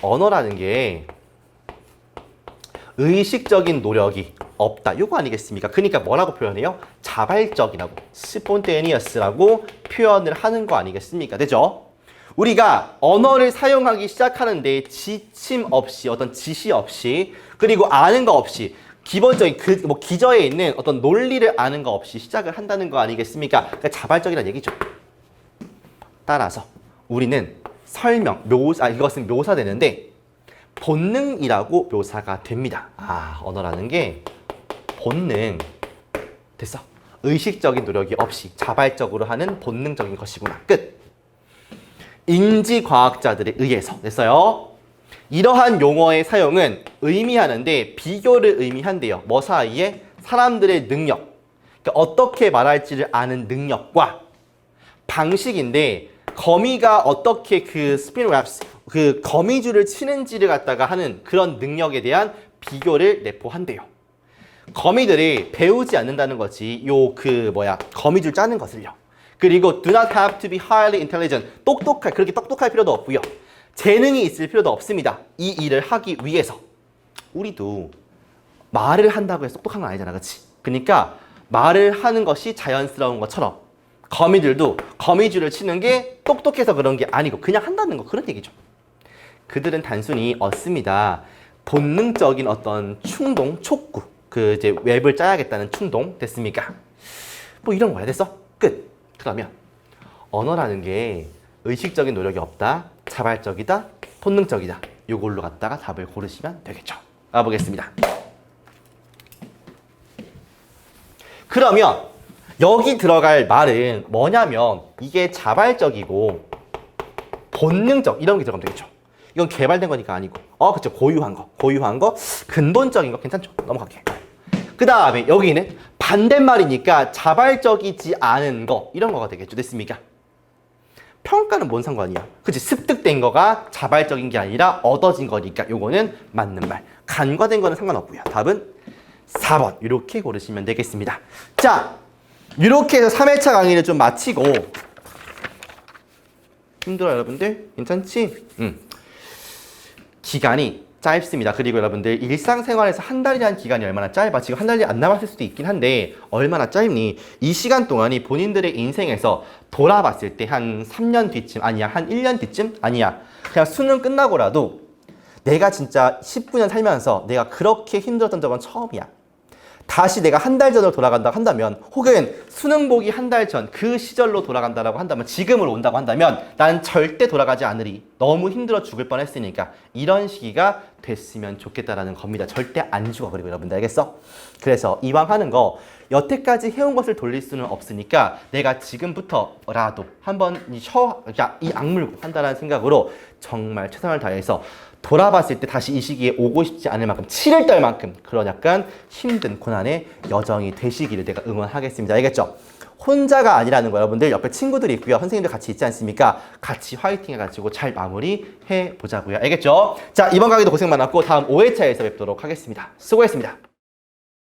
언어라는 게 의식적인 노력이 없다. 요거 아니겠습니까? 그러니까 뭐라고 표현해요? 자발적이라고, spontaneous라고 표현을 하는 거 아니겠습니까? 되죠? 우리가 언어를 사용하기 시작하는데 지침 없이, 어떤 지시 없이, 그리고 아는 거 없이, 기본적인 기저에 있는 어떤 논리를 아는 거 없이 시작을 한다는 거 아니겠습니까? 그러니까 자발적이라는 얘기죠. 따라서 우리는 이것은 묘사되는데 본능이라고 묘사가 됩니다. 언어라는 게 본능. 됐어. 의식적인 노력이 없이 자발적으로 하는 본능적인 것이구나. 끝. 인지과학자들에 의해서. 됐어요. 이러한 용어의 사용은 의미하는데 비교를 의미한대요. 뭐 사이에? 사람들의 능력. 그러니까 어떻게 말할지를 아는 능력과 방식인데 거미가 어떻게 그 거미줄을 치는지를 갖다가 하는 그런 능력에 대한 비교를 내포한대요. 거미들이 배우지 않는다는 거지. 거미줄 짜는 것을요. 그리고 do not have to be highly intelligent. 그렇게 똑똑할 필요도 없고요. 재능이 있을 필요도 없습니다. 이 일을 하기 위해서. 우리도 말을 한다고 해서 똑똑한 건 아니잖아. 그렇지? 그러니까 말을 하는 것이 자연스러운 것처럼 거미들도 거미줄을 치는 게 똑똑해서 그런 게 아니고 그냥 한다는 거, 그런 얘기죠. 그들은 단순히 얻습니다. 본능적인 어떤 충동, 촉구, 이제 웹을 짜야겠다는 충동. 됐습니까? 뭐 이런 거야. 됐어? 끝. 그러면 언어라는 게 의식적인 노력이 없다, 자발적이다, 본능적이다. 이걸로 갖다가 답을 고르시면 되겠죠. 가보겠습니다. 그러면 여기 들어갈 말은 뭐냐면 이게 자발적이고 본능적 이런 게 들어가면 되겠죠. 이건 개발된 거니까 아니고 그쵸. 고유한 거 근본적인 거 괜찮죠. 넘어갈게. 그 다음에 여기는 반대말이니까 자발적이지 않은 거 이런 거가 되겠죠. 됐습니까? 평가는 뭔 상관이야. 그치? 습득된 거가 자발적인 게 아니라 얻어진 거니까 요거는 맞는 말. 간과된 거는 상관없고요. 답은 4번 이렇게 고르시면 되겠습니다. 자, 이렇게 해서 3회차 강의를 좀 마치고 힘들어요 여러분들? 괜찮지? 기간이 짧습니다. 그리고 여러분들 일상생활에서 한 달이라는 기간이 얼마나 짧아? 지금 한 달이 안 남았을 수도 있긴 한데 얼마나 짧니? 이 시간 동안이 본인들의 인생에서 돌아봤을 때 한 3년 뒤쯤 아니야 한 1년 뒤쯤 아니야 그냥 수능 끝나고라도 내가 진짜 19년 살면서 내가 그렇게 힘들었던 적은 처음이야. 다시 내가 한 달 전으로 돌아간다고 한다면 혹은 수능 보기 한 달 전 그 시절로 돌아간다고 한다면 지금으로 온다고 한다면 난 절대 돌아가지 않으리. 너무 힘들어 죽을 뻔했으니까 이런 시기가 됐으면 좋겠다라는 겁니다. 절대 안 죽어. 그리고 여러분들 알겠어? 그래서 이왕 하는 거 여태까지 해온 것을 돌릴 수는 없으니까 내가 지금부터라도 한번 이 악물고 한다는 생각으로 정말 최선을 다해서 돌아봤을 때 다시 이 시기에 오고 싶지 않을 만큼 치를 떨 만큼 그런 약간 힘든 고난의 여정이 되시기를 내가 응원하겠습니다. 알겠죠? 혼자가 아니라는 거 여러분들 옆에 친구들이 있고요. 선생님들 같이 있지 않습니까? 같이 화이팅 해가지고 잘 마무리해 보자고요. 알겠죠? 자, 이번 강의도 고생 많았고 다음 5회차에서 뵙도록 하겠습니다. 수고했습니다.